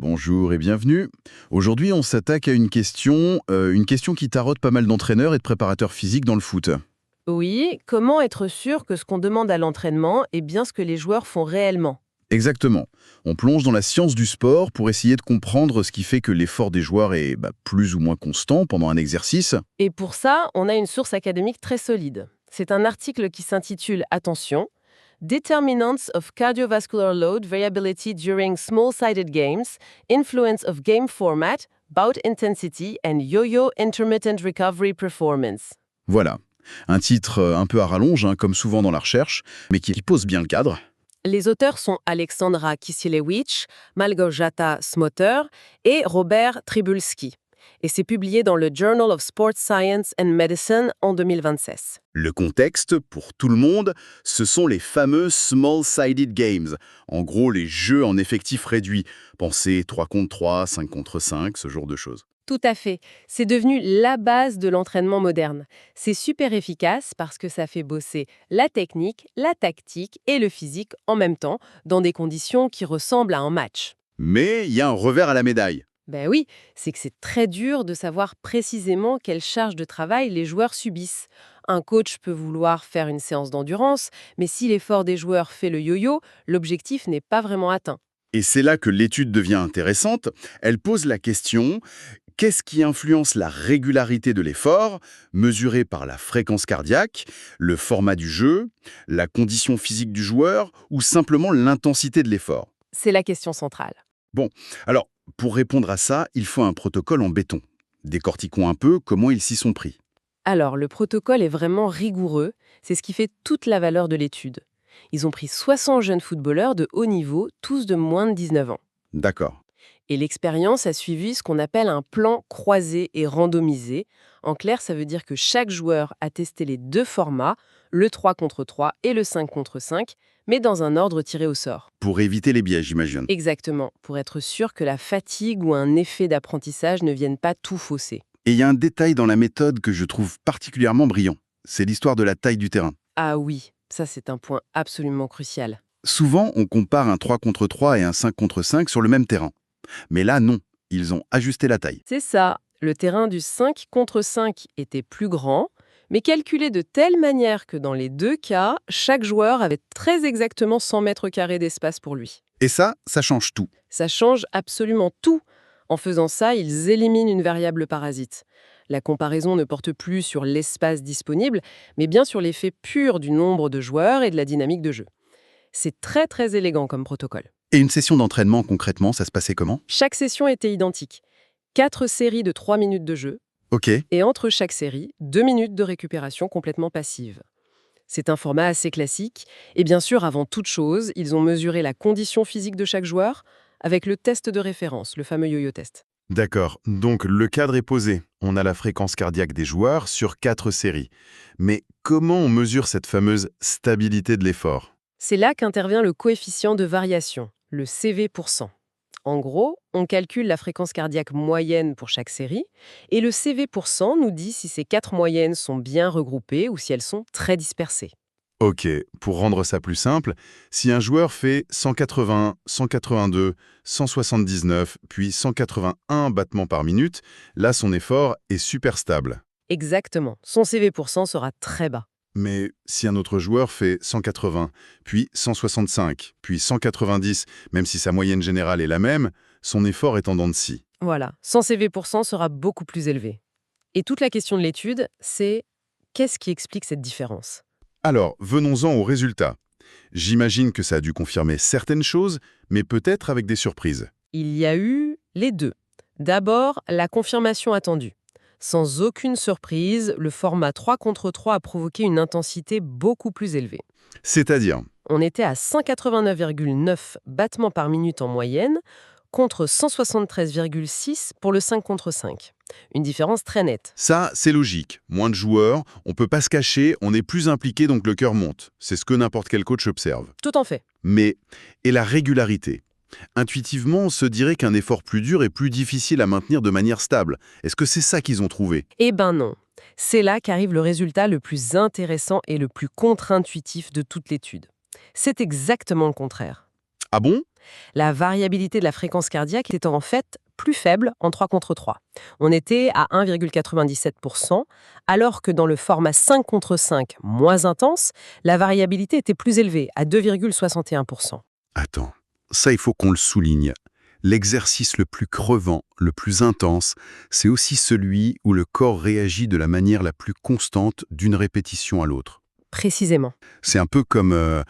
Bonjour et bienvenue. Aujourd'hui, on s'attaque à une question qui taraude pas mal d'entraîneurs et de préparateurs physiques dans le foot. Oui, comment être sûr que ce qu'on demande à l'entraînement est bien ce que les joueurs font réellement? Exactement. On plonge dans la science du sport pour essayer de comprendre ce qui fait que l'effort des joueurs est plus ou moins constant pendant un exercice. Et pour ça, on a une source académique très solide. C'est un article qui s'intitule, attention, Determinants of Cardiovascular Load Variability During Small-Sided Games, Influence of Game Format, Bout Intensity and Yo-Yo Intermittent Recovery Performance. Voilà. Un titre un peu à rallonge, hein, comme souvent dans la recherche, mais qui pose bien le cadre. Les auteurs sont Alexandra Kisilewicz, Malgorzata Smoter et Robert Trybulski. Et c'est publié dans le Journal of Sports Science and Medicine en 2026. Le contexte, pour tout le monde, ce sont les fameux Small-Sided Games. En gros, les jeux en effectif réduit. Pensez 3 contre 3, 5 contre 5, ce genre de choses. Tout à fait. C'est devenu la base de l'entraînement moderne. C'est super efficace parce que ça fait bosser la technique, la tactique et le physique en même temps, dans des conditions qui ressemblent à un match. Mais il y a un revers à la médaille. Ben oui, c'est que c'est très dur de savoir précisément quelle charge de travail les joueurs subissent. Un coach peut vouloir faire une séance d'endurance, mais si l'effort des joueurs fait le yo-yo, l'objectif n'est pas vraiment atteint. Et c'est là que l'étude devient intéressante. Elle pose la question, qu'est-ce qui influence la régularité de l'effort, mesuré par la fréquence cardiaque, le format du jeu, la condition physique du joueur ou simplement l'intensité de l'effort? C'est la question centrale. Bon, alors, pour répondre à ça, il faut un protocole en béton. Décortiquons un peu comment ils s'y sont pris. Alors, le protocole est vraiment rigoureux, c'est ce qui fait toute la valeur de l'étude. Ils ont pris 60 jeunes footballeurs de haut niveau, tous de moins de 19 ans. D'accord. Et l'expérience a suivi ce qu'on appelle un plan croisé et randomisé. En clair, ça veut dire que chaque joueur a testé les deux formats, le 3 contre 3 et le 5 contre 5, mais dans un ordre tiré au sort. Pour éviter les biais, j'imagine. Exactement, pour être sûr que la fatigue ou un effet d'apprentissage ne viennent pas tout fausser. Et il y a un détail dans la méthode que je trouve particulièrement brillant. C'est l'histoire de la taille du terrain. Ah oui, ça c'est un point absolument crucial. Souvent, on compare un 3 contre 3 et un 5 contre 5 sur le même terrain. Mais là, non. Ils ont ajusté la taille. C'est ça, le terrain du 5 contre 5 était plus grand, mais calculé de telle manière que dans les deux cas, chaque joueur avait très exactement 100 mètres carrés d'espace pour lui. Et ça change tout. Ça change absolument tout. En faisant ça, ils éliminent une variable parasite. La comparaison ne porte plus sur l'espace disponible, mais bien sur l'effet pur du nombre de joueurs et de la dynamique de jeu. C'est très très élégant comme protocole. Et une session d'entraînement, concrètement, ça se passait comment? Chaque session était identique. 4 séries de 3 minutes de jeu, Ok. et entre chaque série, 2 minutes de récupération complètement passive. C'est un format assez classique, et bien sûr, avant toute chose, ils ont mesuré la condition physique de chaque joueur avec le test de référence, le fameux yo-yo test. D'accord, donc le cadre est posé. On a la fréquence cardiaque des joueurs sur 4 séries. Mais comment on mesure cette fameuse stabilité de l'effort? C'est là qu'intervient le coefficient de variation, le CV%. En gros, on calcule la fréquence cardiaque moyenne pour chaque série, et le CV% nous dit si ces 4 moyennes sont bien regroupées ou si elles sont très dispersées. Ok, pour rendre ça plus simple, si un joueur fait 180, 182, 179, puis 181 battements par minute, là son effort est super stable. Exactement, son CV% sera très bas. Mais si un autre joueur fait 180, puis 165, puis 190, même si sa moyenne générale est la même, son effort est en dents de scie. Voilà, son CV% sera beaucoup plus élevé. Et toute la question de l'étude, c'est qu'est-ce qui explique cette différence? Alors, venons-en aux résultats. J'imagine que ça a dû confirmer certaines choses, mais peut-être avec des surprises. Il y a eu les deux. D'abord, la confirmation attendue. Sans aucune surprise, le format 3 contre 3 a provoqué une intensité beaucoup plus élevée. C'est-à-dire, On était à 189,9 battements par minute en moyenne, contre 173,6 pour le 5 contre 5. Une différence très nette. ça, c'est logique. Moins de joueurs, on peut pas se cacher, on est plus impliqué donc le cœur monte. C'est ce que n'importe quel coach observe. Tout en fait. Mais, et la régularité? Intuitivement, on se dirait qu'un effort plus dur est plus difficile à maintenir de manière stable. Est-ce que c'est ça qu'ils ont trouvé? Eh ben non. C'est là qu'arrive le résultat le plus intéressant et le plus contre-intuitif de toute l'étude. C'est exactement le contraire. Ah bon? La variabilité de la fréquence cardiaque était en fait plus faible en 3 contre 3. On était à 1,97%, alors que dans le format 5 contre 5 moins intense, la variabilité était plus élevée, à 2,61%. Attends, ça il faut qu'on le souligne. L'exercice le plus crevant, le plus intense, c'est aussi celui où le corps réagit de la manière la plus constante d'une répétition à l'autre. Précisément. C'est un peu comme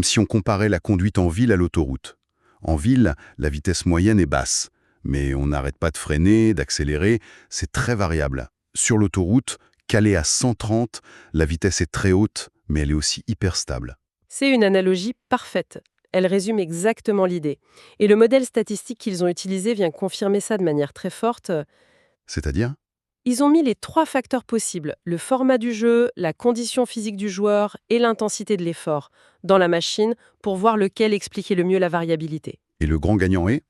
si on comparait la conduite en ville à l'autoroute. En ville, la vitesse moyenne est basse, mais on n'arrête pas de freiner, d'accélérer, c'est très variable. Sur l'autoroute, calée à 130, la vitesse est très haute, mais elle est aussi hyper stable. C'est une analogie parfaite. Elle résume exactement l'idée. Et le modèle statistique qu'ils ont utilisé vient confirmer ça de manière très forte. C'est-à-dire? Ils ont mis les 3 facteurs possibles, le format du jeu, la condition physique du joueur et l'intensité de l'effort, dans la machine pour voir lequel expliquait le mieux la variabilité. Et le grand gagnant est?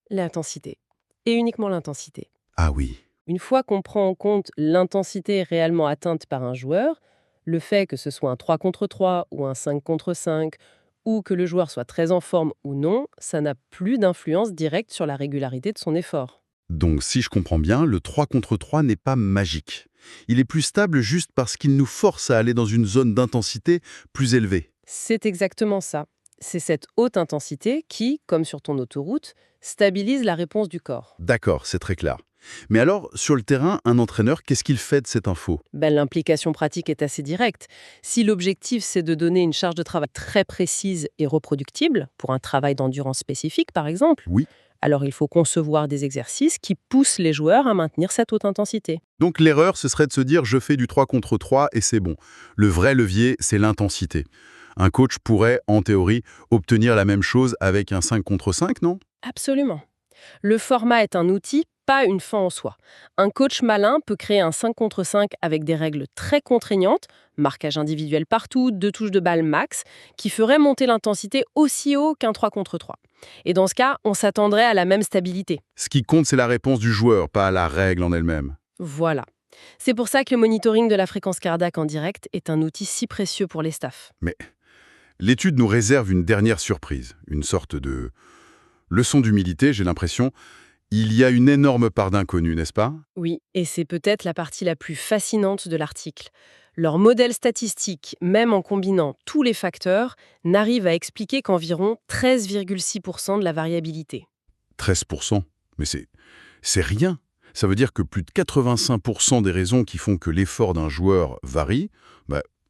L'intensité. Et uniquement l'intensité. Ah oui. Une fois qu'on prend en compte l'intensité réellement atteinte par un joueur, le fait que ce soit un 3 contre 3 ou un 5 contre 5, ou que le joueur soit très en forme ou non, ça n'a plus d'influence directe sur la régularité de son effort. Donc, si je comprends bien, le 3 contre 3 n'est pas magique. Il est plus stable juste parce qu'il nous force à aller dans une zone d'intensité plus élevée. C'est exactement ça. C'est cette haute intensité qui, comme sur ton autoroute, stabilise la réponse du corps. D'accord, c'est très clair. Mais alors, sur le terrain, un entraîneur, qu'est-ce qu'il fait de cette info? L'implication pratique est assez directe. Si l'objectif c'est de donner une charge de travail très précise et reproductible, pour un travail d'endurance spécifique par exemple, Oui. alors il faut concevoir des exercices qui poussent les joueurs à maintenir cette haute intensité. Donc l'erreur, ce serait de se dire je fais du 3 contre 3 et c'est bon. Le vrai levier, c'est l'intensité. Un coach pourrait, en théorie, obtenir la même chose avec un 5 contre 5, non? Absolument. Le format est un outil, pas une fin en soi. Un coach malin peut créer un 5 contre 5 avec des règles très contraignantes, marquage individuel partout, 2 touches de balle max, qui ferait monter l'intensité aussi haut qu'un 3 contre 3. Et dans ce cas, on s'attendrait à la même stabilité. Ce qui compte, c'est la réponse du joueur, pas la règle en elle-même. Voilà. C'est pour ça que le monitoring de la fréquence cardiaque en direct est un outil si précieux pour les staffs. Mais l'étude nous réserve une dernière surprise, une sorte de leçon d'humilité, j'ai l'impression. Il y a une énorme part d'inconnu, n'est-ce pas? Oui, et c'est peut-être la partie la plus fascinante de l'article. Leur modèle statistique, même en combinant tous les facteurs, n'arrive à expliquer qu'environ 13,6% de la variabilité. 13%. Mais c'est rien. Ça veut dire que plus de 85% des raisons qui font que l'effort d'un joueur varie,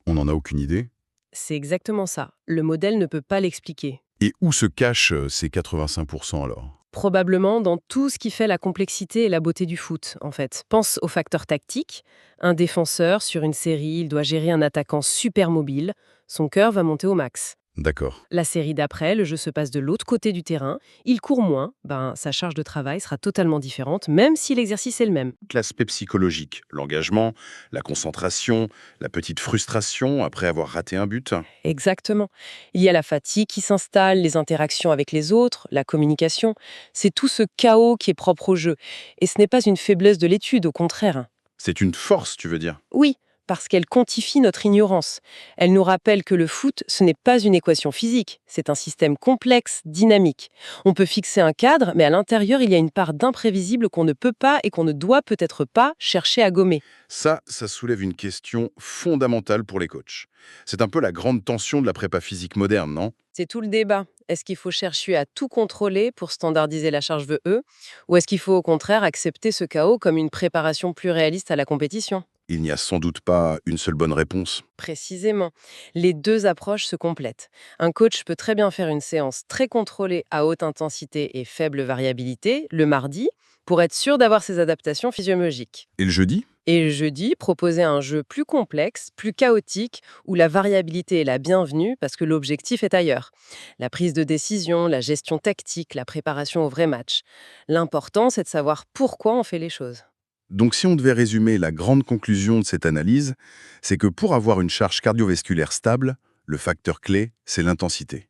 on n'en a aucune idée. C'est exactement ça. Le modèle ne peut pas l'expliquer. Et où se cachent ces 85% alors? Probablement dans tout ce qui fait la complexité et la beauté du foot, en fait. Pense aux facteurs tactiques. Un défenseur, sur une série, il doit gérer un attaquant super mobile. Son cœur va monter au max. D'accord. La série d'après, le jeu se passe de l'autre côté du terrain. Il court moins, sa charge de travail sera totalement différente, même si l'exercice est le même. L'aspect psychologique, l'engagement, la concentration, la petite frustration après avoir raté un but. Exactement. Il y a la fatigue qui s'installe, les interactions avec les autres, la communication. C'est tout ce chaos qui est propre au jeu. Et ce n'est pas une faiblesse de l'étude, au contraire. C'est une force, tu veux dire? Oui, parce qu'elle quantifie notre ignorance. Elle nous rappelle que le foot, ce n'est pas une équation physique, c'est un système complexe, dynamique. On peut fixer un cadre, mais à l'intérieur, il y a une part d'imprévisible qu'on ne peut pas et qu'on ne doit peut-être pas chercher à gommer. Ça soulève une question fondamentale pour les coachs. C'est un peu la grande tension de la prépa physique moderne, non? C'est tout le débat. Est-ce qu'il faut chercher à tout contrôler pour standardiser la charge VE, ou est-ce qu'il faut au contraire accepter ce chaos comme une préparation plus réaliste à la compétition? Il n'y a sans doute pas une seule bonne réponse. Précisément. Les deux approches se complètent. Un coach peut très bien faire une séance très contrôlée à haute intensité et faible variabilité, le mardi, pour être sûr d'avoir ses adaptations physiologiques. Et le jeudi? Et le jeudi, proposer un jeu plus complexe, plus chaotique, où la variabilité est la bienvenue parce que l'objectif est ailleurs. La prise de décision, la gestion tactique, la préparation au vrai match. L'important, c'est de savoir pourquoi on fait les choses. Donc si on devait résumer la grande conclusion de cette analyse, c'est que pour avoir une charge cardiovasculaire stable, le facteur clé, c'est l'intensité.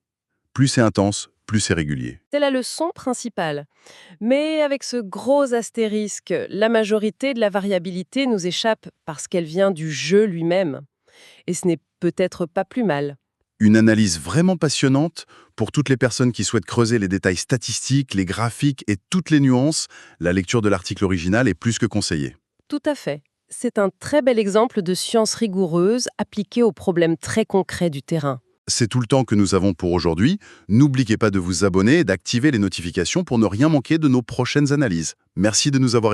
Plus c'est intense, plus c'est régulier. C'est la leçon principale. Mais avec ce gros astérisque, la majorité de la variabilité nous échappe parce qu'elle vient du jeu lui-même. Et ce n'est peut-être pas plus mal. Une analyse vraiment passionnante pour toutes les personnes qui souhaitent creuser les détails statistiques, les graphiques et toutes les nuances. La lecture de l'article original est plus que conseillée. Tout à fait. C'est un très bel exemple de science rigoureuse appliquée aux problèmes très concrets du terrain. C'est tout le temps que nous avons pour aujourd'hui. N'oubliez pas de vous abonner et d'activer les notifications pour ne rien manquer de nos prochaines analyses. Merci de nous avoir écoutés.